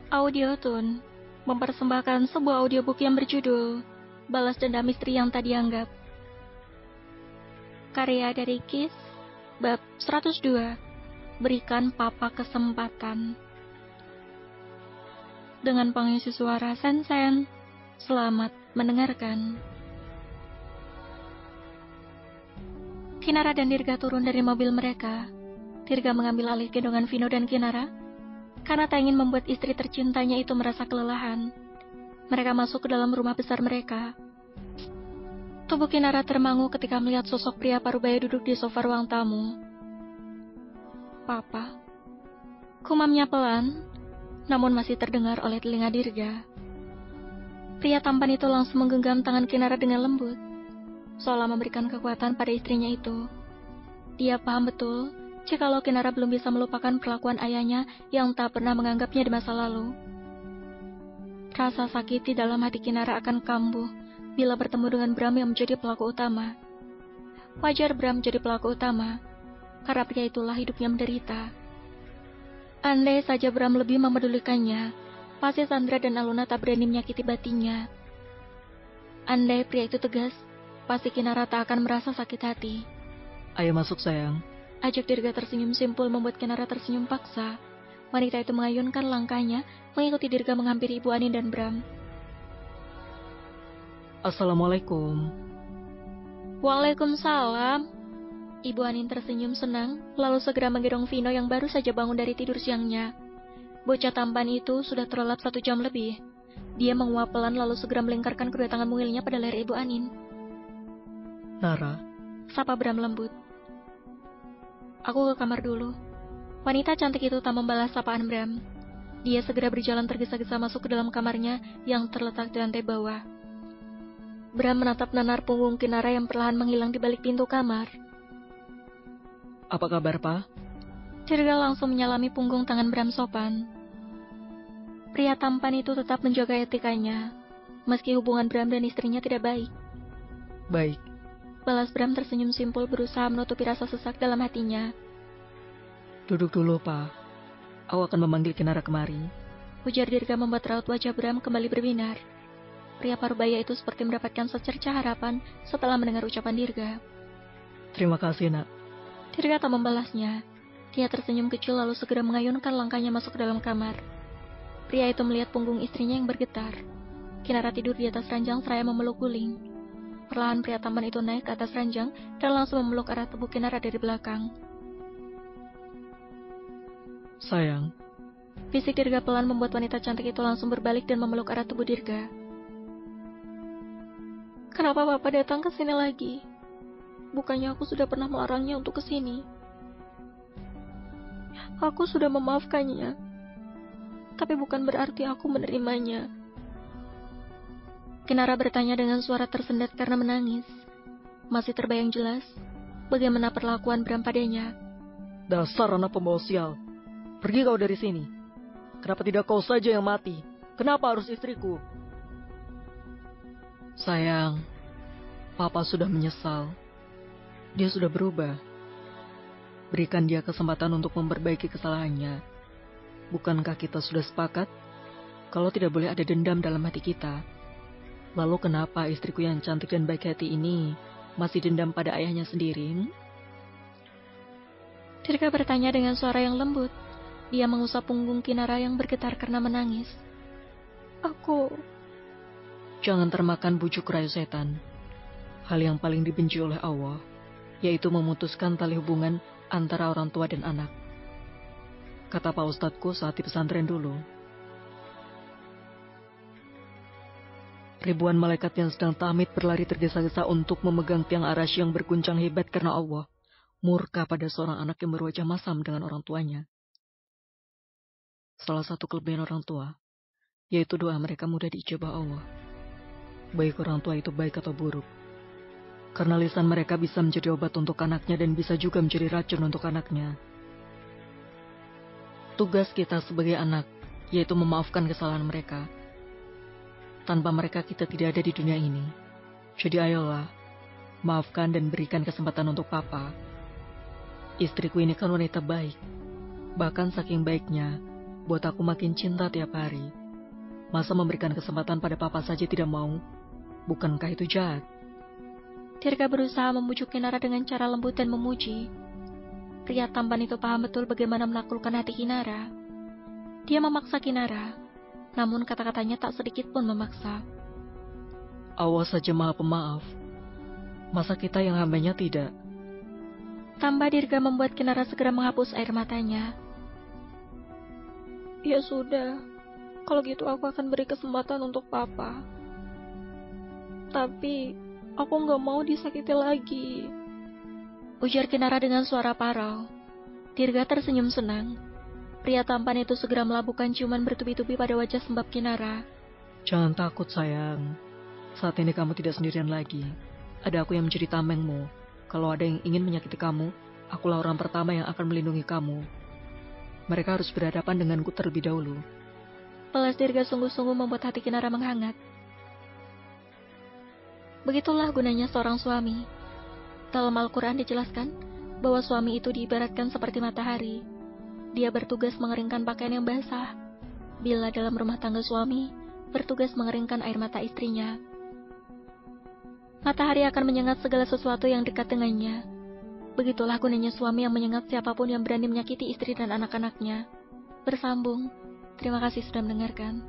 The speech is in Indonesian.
Audiotune mempersembahkan sebuah audiobook yang berjudul Balas Dendam Istri Yang Tak Dianggap. Karya dari Kiss, bab 102, Berikan Papa Kesempatan. Dengan pengisi suara Sen-Sen, selamat mendengarkan. Kinara dan Dirga turun dari mobil mereka. Dirga mengambil alih gendongan Vino dan Kinara karena tak ingin membuat istri tercintanya itu merasa kelelahan. Mereka masuk ke dalam rumah besar mereka. Tubuh Kinara termangu ketika melihat sosok pria parubaya duduk di sofa ruang tamu. "Papa," kumamnya pelan, namun masih terdengar oleh telinga Dirga. Pria tampan itu langsung menggenggam tangan Kinara dengan lembut, seolah memberikan kekuatan pada istrinya itu. Dia paham betul jikalau Kinara belum bisa melupakan perlakuan ayahnya yang tak pernah menganggapnya di masa lalu. Rasa sakit di dalam hati Kinara akan kambuh bila bertemu dengan Bram yang menjadi pelaku utama. Wajar Bram menjadi pelaku utama, karena pria itulah hidupnya menderita. Andai saja Bram lebih memedulikannya, pasti Sandra dan Aluna tak berani menyakiti batinnya. Andai pria itu tegas, pasti Kinara tak akan merasa sakit hati. "Ayo masuk sayang," ajak Dirga tersenyum simpul membuat Kinara tersenyum paksa. Wanita itu mengayunkan langkahnya, mengikuti Dirga menghampiri Ibu Anin dan Bram. "Assalamualaikum." "Waalaikumsalam." Ibu Anin tersenyum senang, lalu segera menggendong Vino yang baru saja bangun dari tidur siangnya. Bocah tampan itu sudah terlelap 1 jam lebih. Dia menguap pelan lalu segera melingkarkan kedua tangan mungilnya pada leher Ibu Anin. "Nara," sapa Bram lembut. "Aku ke kamar dulu." Wanita cantik itu tak membalas sapaan Bram. Dia segera berjalan tergesa-gesa masuk ke dalam kamarnya yang terletak di lantai bawah. Bram menatap nanar punggung Kinara yang perlahan menghilang di balik pintu kamar. "Apa kabar, Pa?" Dirga langsung menyalami punggung tangan Bram sopan. Pria tampan itu tetap menjaga etikanya, meski hubungan Bram dan istrinya tidak baik. "Baik." Balas Bram tersenyum simpul berusaha menutupi rasa sesak dalam hatinya. "Duduk dulu, Pa. Aku akan memanggil Kinara kemari." Ujar Dirga membuat raut wajah Bram kembali berbinar. Pria parubaya itu seperti mendapatkan secercah harapan setelah mendengar ucapan Dirga. "Terima kasih, Nak." Dirga tak membalasnya. Dia tersenyum kecil lalu segera mengayunkan langkahnya masuk ke dalam kamar. Pria itu melihat punggung istrinya yang bergetar. Kinara tidur di atas ranjang seraya memeluk guling. Perlahan pria tampan itu naik ke atas ranjang dan langsung memeluk arah tubuh Kinara dari belakang. "Sayang." Fisik Dirga pelan membuat wanita cantik itu langsung berbalik dan memeluk arah tubuh Dirga. "Kenapa Papa datang ke sini lagi? Bukannya aku sudah pernah melarangnya untuk ke sini. Aku sudah memaafkannya, tapi bukan berarti aku menerimanya." Kinara bertanya dengan suara tersendat karena menangis. Masih terbayang jelas bagaimana perlakuan Bram padanya. "Dasar anak pembawa sial. Pergi kau dari sini. Kenapa tidak kau saja yang mati? Kenapa harus istriku?" "Sayang, Papa sudah menyesal. Dia sudah berubah. Berikan dia kesempatan untuk memperbaiki kesalahannya. Bukankah kita sudah sepakat kalau tidak boleh ada dendam dalam hati kita? Lalu kenapa istriku yang cantik dan baik hati ini masih dendam pada ayahnya sendiri?" Dirga bertanya dengan suara yang lembut. Dia mengusap punggung Kinara yang bergetar karena menangis. Aku "Jangan termakan bujuk rayu setan. Hal yang paling dibenci oleh Allah, yaitu memutuskan tali hubungan antara orang tua dan anak. Kata Pak Ustadku saat di pesantren dulu. Ribuan malaikat yang sedang tahmid berlari tergesa-gesa untuk memegang tiang arasy yang berguncang hebat karena Allah murka pada seorang anak yang berwajah masam dengan orang tuanya. Salah satu kelebihan orang tua, yaitu doa mereka mudah diijabah Allah. Baik orang tua itu baik atau buruk. Karena lisan mereka bisa menjadi obat untuk anaknya dan bisa juga menjadi racun untuk anaknya. Tugas kita sebagai anak, yaitu memaafkan kesalahan mereka. Tanpa mereka kita tidak ada di dunia ini. Jadi ayolah, maafkan dan berikan kesempatan untuk Papa. Istriku ini kan wanita baik. Bahkan saking baiknya, buat aku makin cinta tiap hari. Masa memberikan kesempatan pada papa saja tidak mau? Bukankah itu jahat? Dirga berusaha membujuk Kinara dengan cara lembut dan memuji. Pria tampan itu paham betul bagaimana menaklukkan hati Kinara. Dia memaksa Kinara, namun kata-katanya tak sedikit pun memaksa. Allah saja maha pemaaf. Masa kita yang hambanya tidak? Tambah Dirga membuat Kinara segera menghapus air matanya. Ya sudah, kalau gitu aku akan beri kesempatan untuk papa. Tapi, aku nggak mau disakiti lagi. Ujar Kinara dengan suara parau. Dirga tersenyum senang. Pria tampan itu segera melabuhkan ciuman bertubi-tubi pada wajah sembab Kinara. Jangan takut sayang. Saat ini kamu tidak sendirian lagi. Ada aku yang menjadi tamengmu. Kalau ada yang ingin menyakiti kamu, akulah orang pertama yang akan melindungi kamu. Mereka harus berhadapan denganku terlebih dahulu. Pelas Dirga sungguh-sungguh membuat hati Kinara menghangat. Begitulah gunanya seorang suami. Dalam Al-Quran dijelaskan bahwa suami itu diibaratkan seperti matahari. Dia bertugas mengeringkan pakaian yang basah. Bila dalam rumah tangga suami, bertugas mengeringkan air mata istrinya. Matahari akan menyengat segala sesuatu yang dekat dengannya. Begitulah gunanya suami yang menyengat siapapun yang berani menyakiti istri dan anak-anaknya. Bersambung. Terima kasih sudah mendengarkan.